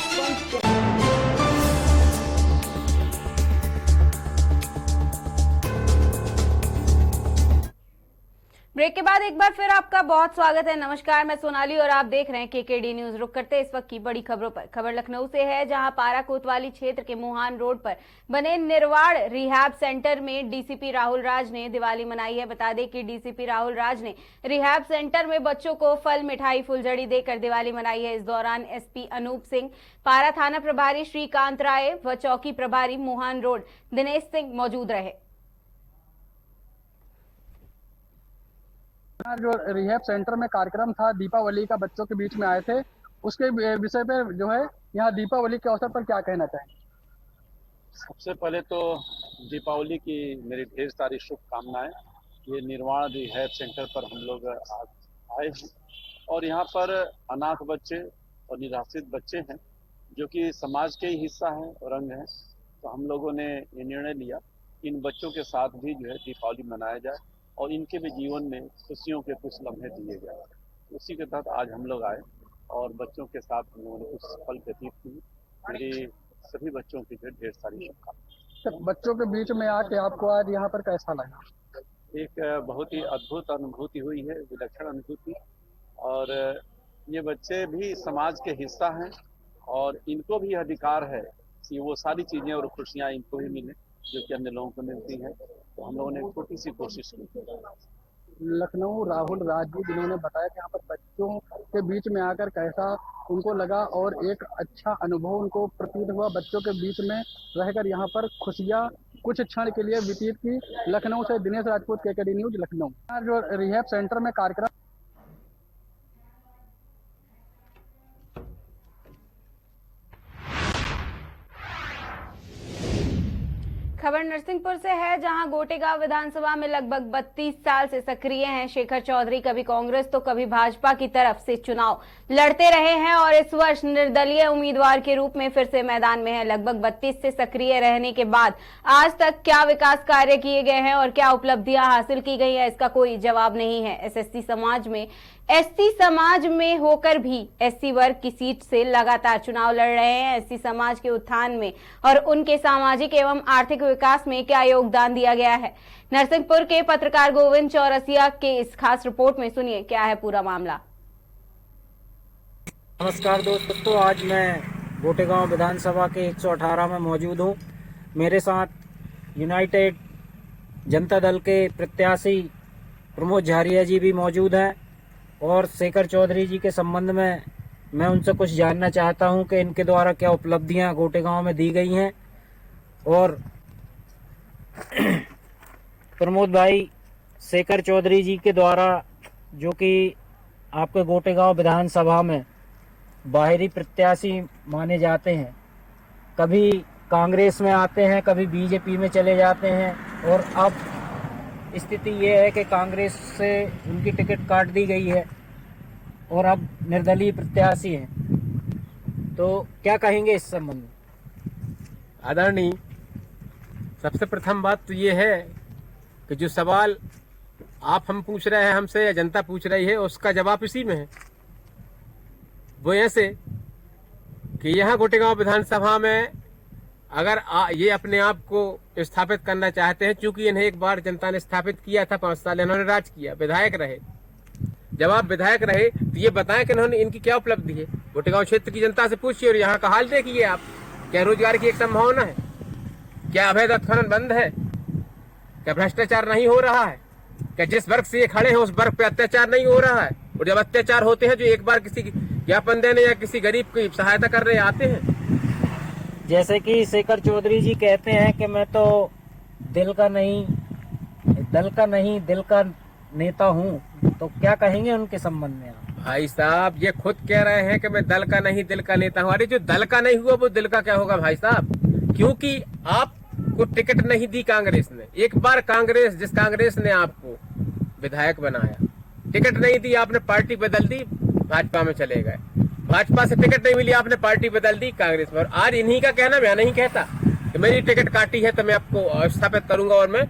पंच। Break के बाद एक बार फिर आपका बहुत स्वागत है। नमस्कार, मैं सोनाली और आप देख रहे हैं केकेडी न्यूज। रुक करते हैं इस वक्त की बड़ी खबरों पर। खबर लखनऊ से है, जहां पारा कोतवाली क्षेत्र के मुहान रोड पर बने निर्वाण रिहैब सेंटर में डीसीपी राहुल राज ने दिवाली मनाई है। बता दें कि डीसीपी राहुल राज ने रिहैब सेंटर में बच्चों को फल, मिठाई, फुलझड़ी देकर दिवाली मनाई है। इस दौरान एसपी अनूप सिंह, पारा थाना प्रभारी श्रीकांत राय व चौकी प्रभारी मुहान रोड दिनेश सिंह मौजूद रहे। जो रिहैब सेंटर में कार्यक्रम था दीपावली का, बच्चों के बीच में आए थे, उसके विषय पे जो है यहाँ दीपावली के अवसर पर क्या कहना चाहेंगे? सबसे पहले तो दीपावली की मेरी ढेर सारी शुभकामनाएं। ये निर्वाण रिहैब सेंटर पर हम लोग आज आए हैं और यहाँ पर अनाथ बच्चे और निराश्रित बच्चे हैं जो कि समाज के ही हिस्सा हैं और अंग हैं। तो हम लोगों ने ये निर्णय लिया इन बच्चों के साथ भी जो है दीपावली मनाया जाए और इनके भी जीवन में खुशियों के कुछ लम्हे दिए जाए। उसी के तहत आज हम लोग आए और बच्चों के साथ हम लोगों ने कुछ पल व्यतीत की। मेरी सभी बच्चों की ढेर सारी शुभकामनाएं। बच्चों के बीच में आके आपको आज यहाँ पर कैसा लगा? एक बहुत ही अद्भुत अनुभूति हुई है, विलक्षण अनुभूति। और ये बच्चे भी समाज के हिस्सा हैं और इनको भी अधिकार है कि वो सारी चीजें और खुशियां इनको ही मिले जो कि अन्य लोगों को मिलती है। तो हम लोगों ने एक छोटी सी कोशिश की। लखनऊ राहुल राज जी, जिन्होंने बताया कि यहाँ पर बच्चों के बीच में आकर कैसा उनको लगा और एक अच्छा अनुभव उनको प्रतीत हुआ। बच्चों के बीच में रहकर यहाँ पर खुशियाँ कुछ क्षण के लिए व्यतीत की। लखनऊ से दिनेश राजपूत, केकेडी न्यूज, लखनऊ। जो रिहैब सेंटर में कार्यक्रम खबर नरसिंहपुर से है, जहां गोटेगांव विधानसभा में लगभग 32 साल से सक्रिय हैं शेखर चौधरी। कभी कांग्रेस तो कभी भाजपा की तरफ से चुनाव लड़ते रहे हैं और इस वर्ष निर्दलीय उम्मीदवार के रूप में फिर से मैदान में है। लगभग 32 से सक्रिय रहने के बाद आज तक क्या विकास कार्य किए गए हैं और क्या उपलब्धियां हासिल की गई है, इसका कोई जवाब नहीं है। एससी समाज में होकर भी एससी वर्ग की सीट से लगातार चुनाव लड़ रहे हैं। एससी समाज के उत्थान में और उनके सामाजिक एवं आर्थिक विकास में क्या योगदान दिया गया है, नरसिंहपुर के पत्रकार गोविंद चौरसिया के इस खास रिपोर्ट में सुनिए क्या है पूरा मामला। नमस्कार दोस्तों, आज मैं गोटेगांव विधानसभा के 118 में मौजूद हूँ। मेरे साथ यूनाइटेड जनता दल के प्रत्याशी प्रमोद झारिया जी भी मौजूद हैं और शेखर चौधरी जी के संबंध में मैं उनसे कुछ जानना चाहता हूं कि इनके द्वारा क्या उपलब्धियां गोटेगांव में दी गई हैं। और प्रमोद भाई, शेखर चौधरी जी के द्वारा जो कि आपके गोटेगांव विधानसभा में बाहरी प्रत्याशी माने जाते हैं, कभी कांग्रेस में आते हैं, कभी बीजेपी में चले जाते हैं और अब स्थिति ये है कि कांग्रेस से उनकी टिकट काट दी गई है और अब निर्दलीय प्रत्याशी हैं। तो क्या कहेंगे इस संबंध में? आदरणीय, सबसे प्रथम बात तो ये है कि जो सवाल आप हम पूछ रहे हैं हमसे या जनता पूछ रही है, उसका जवाब इसी में है। वो ऐसे कि यहाँ गोटेगांव विधानसभा में अगर ये अपने आप को स्थापित करना चाहते हैं, चूंकि इन्हें एक बार जनता ने स्थापित किया था, 5 साल इन्होंने राज किया, विधायक रहे। जब आप विधायक रहे तो ये बताएं कि इन्होंने इनकी क्या उपलब्धि है। गोटेगांव क्षेत्र की जनता से पूछिए और यहाँ का हाल देखिए आप। क्या रोजगार की एक संभावना है? क्या अवैध उत्खनन बंद है? क्या भ्रष्टाचार नहीं हो रहा है? क्या जिस वर्ग से ये खड़े हैं उस वर्ग पे अत्याचार नहीं हो रहा है? और जब अत्याचार होते हैं, जो एक बार किसी ज्ञापन देने या किसी गरीब की सहायता करने आते हैं, जैसे कि शेखर चौधरी जी कहते हैं कि मैं तो दिल का नहीं दिल का नेता हूं, तो क्या कहेंगे उनके संबंध में आप? भाई साहब, ये खुद कह रहे हैं कि मैं दल का नहीं दिल का नेता हूं। अरे जो दल का नहीं हुआ वो दिल का क्या होगा भाई साहब? क्योंकि आपको टिकट नहीं दी कांग्रेस ने। एक बार जिस कांग्रेस ने आपको विधायक बनाया, टिकट नहीं दी, आपने पार्टी बदल दी, भाजपा में चले गए। भाजपा से टिकट नहीं मिली, आपने पार्टी बदल दी कांग्रेस में। और आज इन्हीं का कहना, मैं नहीं कहता कि मेरी टिकट काटी है तो मैं आपको स्थापित करूंगा और मैं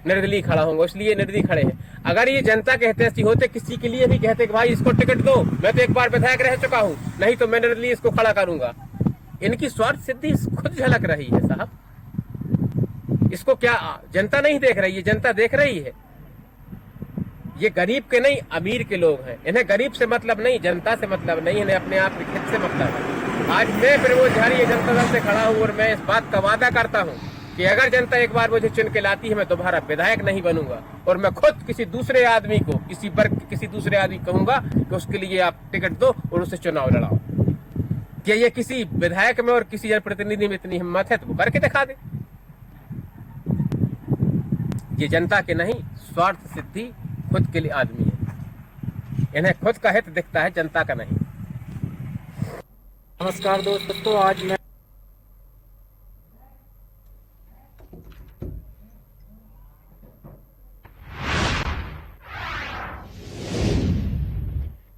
निर्दलीय खड़ा होऊंगा, इसलिए निर्दलीय खड़े हैं। अगर ये जनता कहते ऐसी होते, किसी के लिए भी कहते कि भाई इसको टिकट दो, मैं तो एक बार विधायक रह चुका हूँ, नहीं तो मैं निर्दलीय इसको खड़ा करूंगा, इनकी स्वार्थ सिद्धि खुद झलक रही है साहब। इसको क्या जनता नहीं देख रही है? जनता देख रही है। ये गरीब के नहीं, अमीर के लोग हैं। इन्हें गरीब से मतलब नहीं, जनता से मतलब नहीं, इन्हें अपने आप के हित से मतलब है। आज मैं प्रमोद झाड़ी जनता दल से खड़ा हूं और मैं इस बात का वादा करता हूं कि अगर जनता एक बार मुझे चुन के लाती है, मैं दोबारा विधायक नहीं बनूंगा और मैं खुद किसी दूसरे आदमी को, किसी वर्ग किसी दूसरे आदमी कहूंगा कि उसके लिए आप टिकट दो और उससे चुनाव लड़ाओ। क्या ये किसी विधायक में और किसी जनप्रतिनिधि में इतनी हिम्मत है तो वो करके दिखा दे। ये जनता के नहीं, स्वार्थ सिद्धि खुद के लिए आदमी है। इन्हें खुद का हित दिखता है, जनता का नहीं। नमस्कार दोस्तों, आज मैं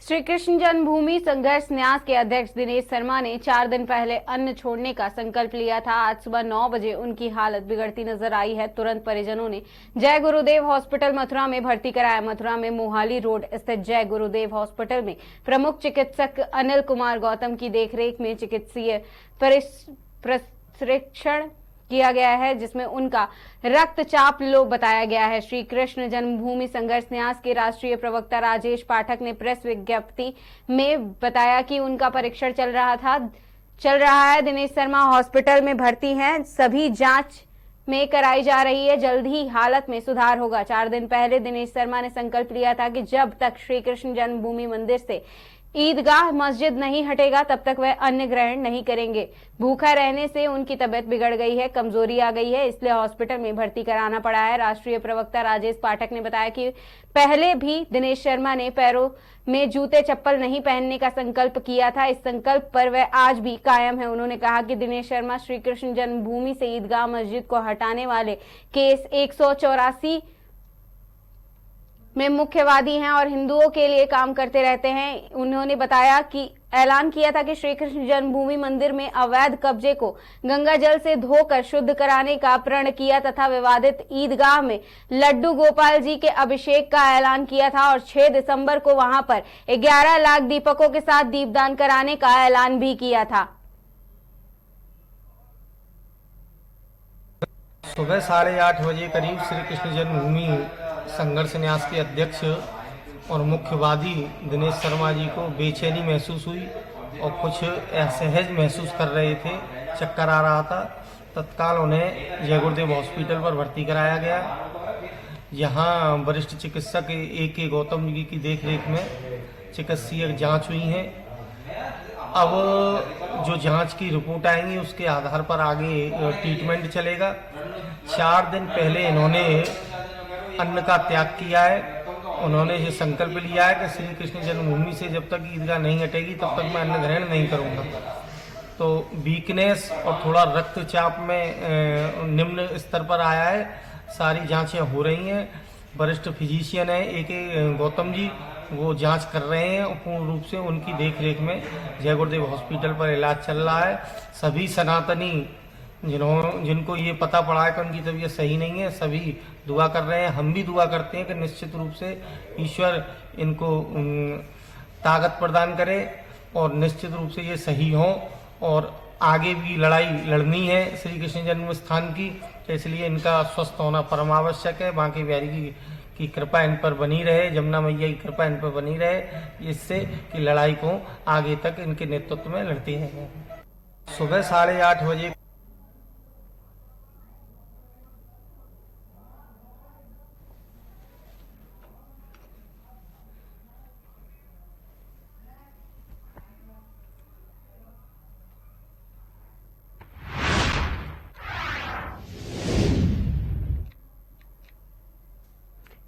श्री कृष्ण जन्मभूमि संघर्ष न्यास के अध्यक्ष दिनेश शर्मा ने 4 दिन पहले अन्न छोड़ने का संकल्प लिया था। आज सुबह 9 बजे उनकी हालत बिगड़ती नजर आई है। तुरंत परिजनों ने जय गुरुदेव हॉस्पिटल मथुरा में भर्ती कराया। मथुरा में मोहाली रोड स्थित जय गुरुदेव हॉस्पिटल में प्रमुख चिकित्सक अनिल कुमार गौतम की देखरेख में चिकित्सीय परीक्षण किया गया है, जिसमें उनका रक्तचाप लो बताया गया है। श्री कृष्ण जन्मभूमि संघर्ष न्यास के राष्ट्रीय प्रवक्ता राजेश पाठक ने प्रेस विज्ञप्ति में बताया कि उनका परीक्षण चल रहा है। दिनेश शर्मा हॉस्पिटल में भर्ती हैं, सभी जांच में कराई जा रही है, जल्द ही हालत में सुधार होगा। 4 दिन पहले दिनेश शर्मा ने संकल्प लिया था कि जब तक श्री कृष्ण जन्मभूमि मंदिर से ईदगाह मस्जिद नहीं हटेगा तब तक वह अन्न ग्रहण नहीं करेंगे। भूखा रहने से उनकी तबीयत बिगड़ गई है, कमजोरी आ गई है, इसलिए हॉस्पिटल में भर्ती कराना पड़ा है। राष्ट्रीय प्रवक्ता राजेश पाठक ने बताया कि पहले भी दिनेश शर्मा ने पैरों में जूते चप्पल नहीं पहनने का संकल्प किया था। इस संकल्प पर वह आज भी कायम है। उन्होंने कहा कि दिनेश शर्मा श्री कृष्ण जन्मभूमि से ईदगाह मस्जिद को हटाने वाले केस 184 में मुख्यवादी हैं और हिंदुओं के लिए काम करते रहते हैं। उन्होंने बताया कि ऐलान किया था कि श्री कृष्ण जन्मभूमि मंदिर में अवैध कब्जे को गंगा जल से धोकर शुद्ध कराने का प्रण किया तथा विवादित ईदगाह में लड्डू गोपाल जी के अभिषेक का ऐलान किया था और 6 दिसंबर को वहां पर 11 लाख दीपकों के साथ दीपदान कराने का ऐलान भी किया था। सुबह 8:30 बजे करीब श्री कृष्ण जन्मभूमि संघर्ष न्यास के अध्यक्ष और मुख्यवादी दिनेश शर्मा जी को बेचैनी महसूस हुई और कुछ असहज महसूस कर रहे थे, चक्कर आ रहा था। तत्काल उन्हें जय गुरुदेव हॉस्पिटल पर भर्ती कराया गया। यहाँ वरिष्ठ चिकित्सक A.K. गौतम जी की देखरेख में चिकित्सीय जांच हुई है। अब जो जांच की रिपोर्ट आएंगी उसके आधार पर आगे ट्रीटमेंट चलेगा। 4 दिन पहले इन्होंने अन्न का त्याग किया है। उन्होंने ये संकल्प लिया है कि श्री कृष्ण जन्मभूमि से जब तक ईदगाह नहीं हटेगी तब तक मैं अन्न ग्रहण नहीं करूंगा। तो वीकनेस और थोड़ा रक्तचाप में निम्न स्तर पर आया है। सारी जांचें हो रही हैं। वरिष्ठ फिजिशियन है A.K. गौतम जी, वो जांच कर रहे हैं और पूर्ण रूप से उनकी देखरेख में जय गुरुदेव हॉस्पिटल पर इलाज चल रहा है। सभी सनातनी जिनको ये पता पड़ा है कि उनकी तबीयत सही नहीं है, सभी दुआ कर रहे हैं। हम भी दुआ करते हैं कि निश्चित रूप से ईश्वर इनको ताकत प्रदान करे और निश्चित रूप से ये सही हों। और आगे भी लड़ाई लड़नी है श्री कृष्ण जन्म स्थान की, तो इसलिए इनका स्वस्थ होना परमावश्यक है। बांके बिहारी की कृपा इन पर बनी रहे, जमुना मैया की कृपा इन पर बनी रहे, इससे कि लड़ाई को आगे तक इनके नेतृत्व में लड़ते हैं। सुबह 8:30 बजे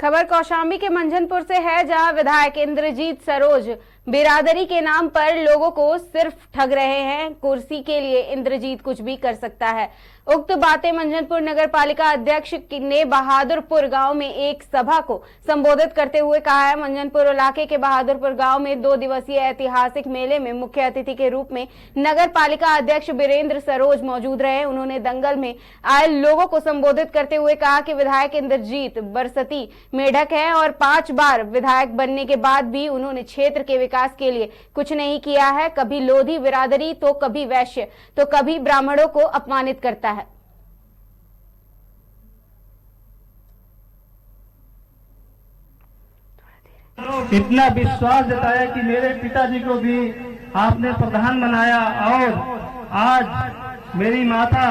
खबर कौशाम्बी के मंझनपुर से है, जहां विधायक इंद्रजीत सरोज बिरादरी के नाम पर लोगों को सिर्फ ठग रहे हैं। कुर्सी के लिए इंद्रजीत कुछ भी कर सकता है। उक्त बातें मंझनपुर नगर पालिका अध्यक्ष ने बहादुरपुर गांव में एक सभा को संबोधित करते हुए कहा है। मंझनपुर इलाके के बहादुरपुर गांव में 2 दिवसीय ऐतिहासिक मेले में मुख्य अतिथि के रूप में नगर पालिका अध्यक्ष बीरेंद्र सरोज मौजूद रहे। उन्होंने दंगल में आए लोगों को संबोधित करते हुए कहा कि विधायक इंद्रजीत बरसती मेढक है और 5 बार विधायक बनने के बाद भी उन्होंने क्षेत्र के विकास के लिए कुछ नहीं किया है। कभी लोधी बिरादरी तो कभी वैश्य तो कभी ब्राह्मणों को अपमानित करता है। इतना विश्वास जताया कि मेरे पिताजी को भी आपने प्रधान बनाया और आज मेरी माता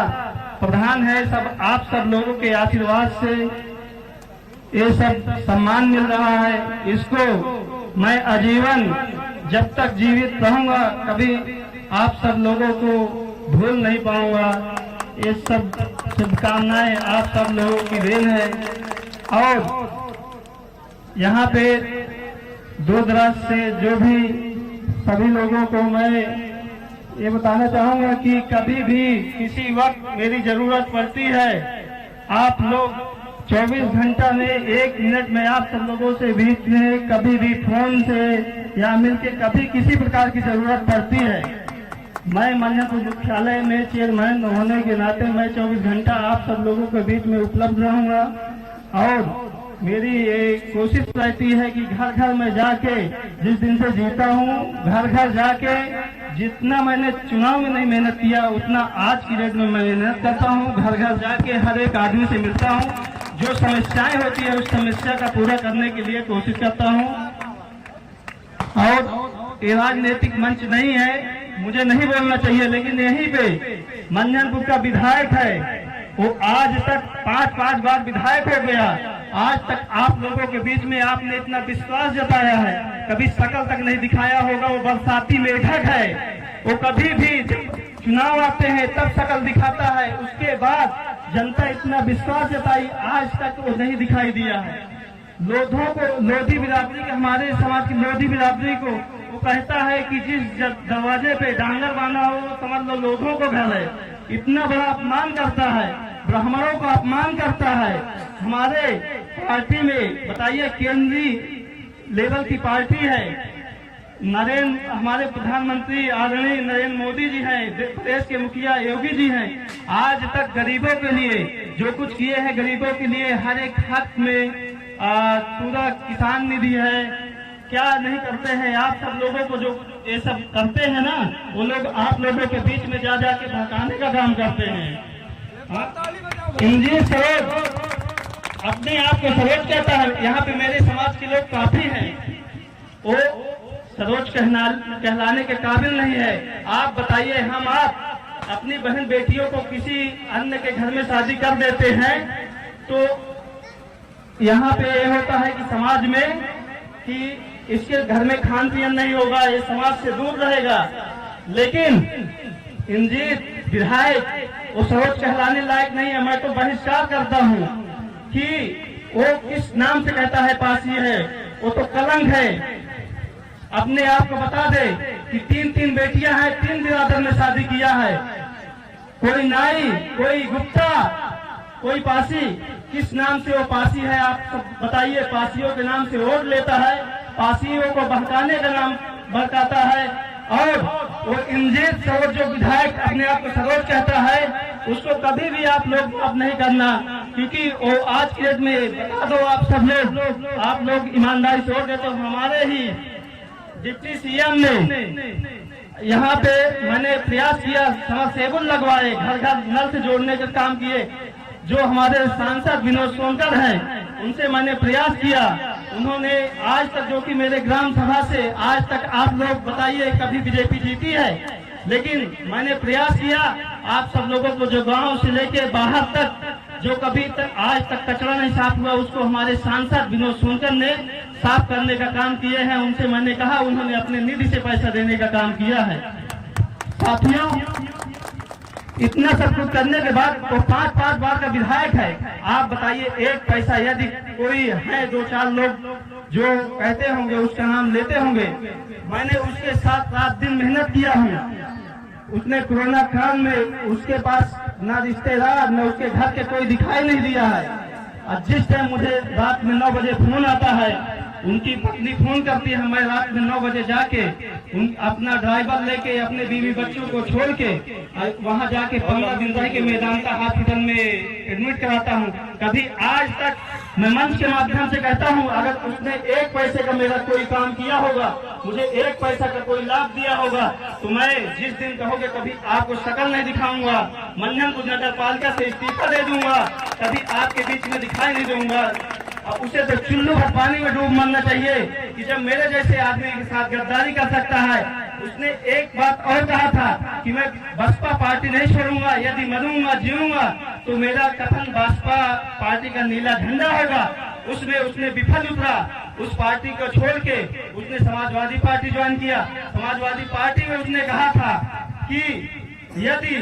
प्रधान है। सब आप सब लोगों के आशीर्वाद से ये सब सम्मान मिल रहा है। इसको मैं आजीवन जब तक जीवित रहूंगा कभी आप सब लोगों को भूल नहीं पाऊंगा। ये सब शुभकामनाएं आप सब लोगों की देन है। और यहाँ पे दूर दराज से जो भी सभी लोगों को मैं ये बताना चाहूंगा कि कभी भी किसी वक्त मेरी जरूरत पड़ती है, आप लोग 24 घंटा में 1 मिनट में आप सब लोगों से बीच में कभी भी फोन से या मिलके कभी किसी प्रकार की जरूरत पड़ती है, मैं मंझनपुर मुख्यालय में चेयरमैन होने के नाते मैं 24 घंटा आप सब लोगों के बीच में उपलब्ध रहूंगा। और मेरी ये कोशिश रहती है कि घर घर में जाके, जिस दिन से जीता हूँ, घर घर जाके जितना मैंने चुनाव में नहीं मेहनत किया उतना आज की डेट में मैं मेहनत करता हूँ। घर घर जाके हर एक आदमी से मिलता हूँ, जो समस्याएं होती है उस समस्या का पूरा करने के लिए कोशिश करता हूँ। और ये राजनीतिक मंच नहीं है, मुझे नहीं बोलना चाहिए, लेकिन यहीं पे मंझनपुर का विधायक है, वो आज तक 5 बार विधायक हो गया। आज तक आप लोगों के बीच में आपने इतना विश्वास जताया है, कभी शकल तक नहीं दिखाया होगा। वो बरसाती मेढक है, वो कभी भी चुनाव आते हैं तब शकल दिखाता है, उसके बाद जनता इतना विश्वास जताई, आज तक वो नहीं दिखाई दिया है। लोधों को, लोधी बिरादरी के, हमारे समाज की लोधी बिरादरी को वो कहता है कि जिस दरवाजे पे डांगर बांधा हो समझ लो लोधों को घर है। इतना बड़ा अपमान करता है, ब्राह्मणों को अपमान करता है। हमारे पार्टी में बताइए, केंद्रीय लेवल की पार्टी है, हमारे प्रधानमंत्री आदरणीय नरेंद्र मोदी जी हैं, प्रदेश के मुखिया योगी जी हैं, आज तक गरीबों के लिए जो कुछ किए हैं, गरीबों के लिए हर एक हक में पूरा किसान निधि है, क्या नहीं करते हैं। आप सब लोगों को जो ये सब करते हैं ना, वो लोग आप लोगों के बीच में जा जाके भड़काने का काम करते हैं। इंजीनियर सरोज अपने आप को सरोज कहता है, यहाँ पे मेरे समाज के लोग काफी हैं, वो सरोज कहलाने के काबिल नहीं है। आप बताइए, हम आप अपनी बहन बेटियों को किसी अन्य के घर में शादी कर देते हैं तो यहाँ पे ये होता है कि समाज में कि इसके घर में खान पियन नहीं होगा, ये समाज से दूर रहेगा। लेकिन इंजीत विधायक वो सरोज कहलाने लायक नहीं है। मैं तो बहिष्कार करता हूँ कि वो किस नाम से कहता है पासी है, वो तो कलंक है। अपने आप को बता दे कि 3 बेटियां हैं, 3 बिरादर में शादी किया है, कोई नाई, कोई गुप्ता, कोई पासी, किस नाम से वो पासी है आप सब बताइए। पासियों के नाम से वोट लेता है, पासियों को बहकाने का नाम बहकाता है। और वो इंजीत सरोज जो विधायक अपने आप को सरोज कहता है, उसको कभी भी आप लोग माफ नहीं करना, क्योंकि वो आज की डेट में बता दो आप सब लोग, आप लोग ईमानदारी से वोट देते हो। हमारे ही डिप्टी सीएम ने यहाँ पे मैंने प्रयास किया, समरसेबुल लगवाए, घर घर नल से जोड़ने का काम किए। जो हमारे सांसद विनोद सोनकर हैं, उनसे मैंने प्रयास किया, उन्होंने आज तक, जो कि मेरे ग्राम सभा से आज तक आप लोग बताइए कभी बीजेपी जीती है, लेकिन मैंने प्रयास किया आप सब लोगों को, जो गांव से लेके बाहर तक जो कभी तक आज तक कचरा नहीं साफ हुआ, उसको हमारे सांसद विनोद सोनकर ने साफ करने का काम किए हैं। उनसे मैंने कहा, उन्होंने अपने निधि से पैसा देने का काम किया है। साथियों, इतना सब कुछ करने के बाद वो 5 बार का विधायक है। आप बताइए, एक पैसा यदि कोई है, 2-4 लोग जो कहते होंगे उसका नाम लेते होंगे, मैंने उसके साथ रात दिन मेहनत किया हूँ। उसने कोरोना काल में उसके पास ना रिश्तेदार न उसके घर के कोई दिखाई नहीं दिया है। और जिस टाइम मुझे रात में 9 बजे फोन आता है, उनकी पत्नी फोन करती है, मैं रात में 9 बजे जाके अपना ड्राइवर लेके अपने बीवी बच्चों को छोड़ के वहाँ जाके 15 दिन रह के मेदांता हॉस्पिटल में एडमिट कराता हूँ। कभी आज तक मैं मंच के माध्यम से कहता हूँ, अगर उसने 1 पैसे का मेरा कोई काम किया होगा, मुझे 1 पैसा का कोई लाभ दिया होगा, तो मैं जिस दिन कहोगे कभी आपको शक्ल नहीं दिखाऊंगा, मन्ननपुर नगर पालिका से इस्तीफा दे दूंगा, कभी आपके बीच में दिखाई नहीं दूंगा। और उसे तो चुल्लू भर पानी में डूब मरना चाहिए कि जब मेरे जैसे आदमी के साथ गद्दारी कर सकता है। उसने एक बात और कहा था कि मैं बसपा पार्टी नहीं छोड़ूंगा, यदि मरूंगा जीऊंगा तो मेरा कफन बसपा पार्टी का नीला झंडा होगा। उसमें उसने विफल उतरा, उस पार्टी को छोड़ के उसने समाजवादी पार्टी ज्वाइन किया। समाजवादी पार्टी में उसने कहा था कि यदि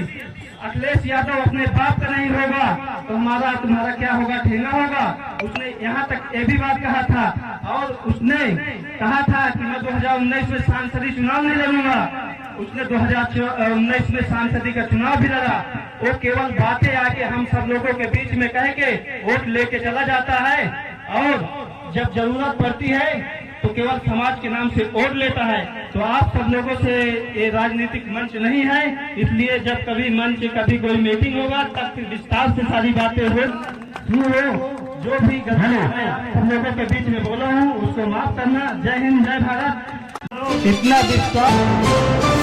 अखिलेश यादव अपने बाप का नहीं होगा तो तुम्हारा क्या होगा, ठेंगा होगा। उसने यहाँ तक ये भी बात कहा था और उसने कहा था कि मैं 2019 में सांसदीय चुनाव नहीं लड़ूंगा। उसने 2019 में सांसदी का चुनाव भी लड़ा। वो केवल बातें आके हम सब लोगों के बीच में कह के वोट लेके चला जाता है और जब जरूरत पड़ती है तो केवल समाज के नाम से वोट लेता है। तो आप सब लोगों से ये राजनीतिक मंच नहीं है, इसलिए जब कभी मंच कभी कोई मीटिंग होगा तब फिर विस्तार से सारी बातें हो। जो भी गलती मैं सब लोगों के बीच में बोला हूँ उसको माफ करना। जय हिंद, जय भारत। इतना विश्वास